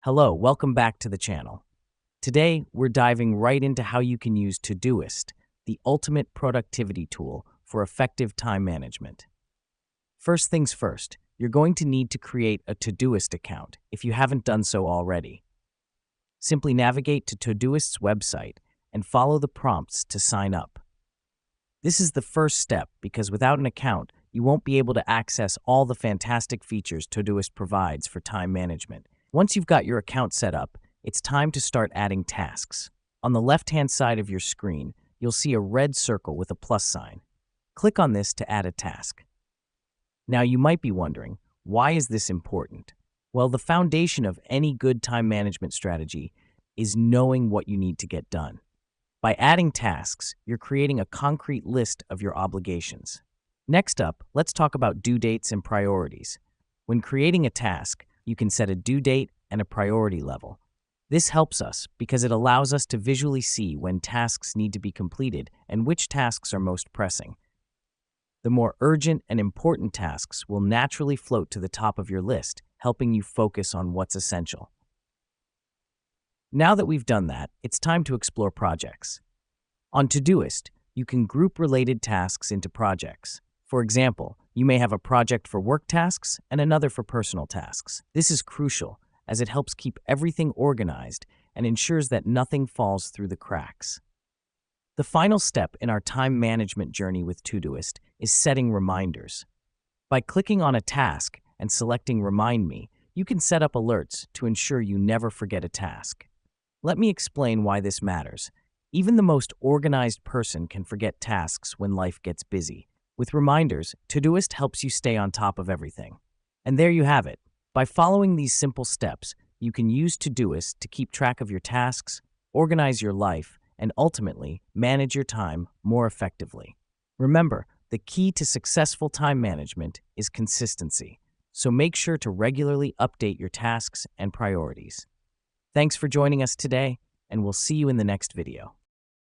Hello, welcome back to the channel. Today, we're diving right into how you can use TODOIST, the ultimate productivity tool for effective time management. First things first, you're going to need to create a TODOIST account if you haven't done so already. Simply navigate to TODOIST's website and follow the prompts to sign up. This is the first step because without an account, you won't be able to access all the fantastic features TODOIST provides for time management. Once you've got your account set up, it's time to start adding tasks. On the left-hand side of your screen, you'll see a red circle with a plus sign. Click on this to add a task. Now you might be wondering, why is this important? Well, the foundation of any good time management strategy is knowing what you need to get done. By adding tasks, you're creating a concrete list of your obligations. Next up, let's talk about due dates and priorities. When creating a task, you can set a due date and a priority level. This helps us because it allows us to visually see when tasks need to be completed and which tasks are most pressing. The more urgent and important tasks will naturally float to the top of your list, helping you focus on what's essential. Now that we've done that, it's time to explore projects. On TODOIST, you can group related tasks into projects. For example, you may have a project for work tasks and another for personal tasks. This is crucial as it helps keep everything organized and ensures that nothing falls through the cracks. The final step in our time management journey with TODOIST is setting reminders. By clicking on a task and selecting Remind Me, you can set up alerts to ensure you never forget a task. Let me explain why this matters. Even the most organized person can forget tasks when life gets busy. With reminders, TODOIST helps you stay on top of everything. And there you have it. By following these simple steps, you can use TODOIST to keep track of your tasks, organize your life, and ultimately manage your time more effectively. Remember, the key to successful time management is consistency, so make sure to regularly update your tasks and priorities. Thanks for joining us today, and we'll see you in the next video.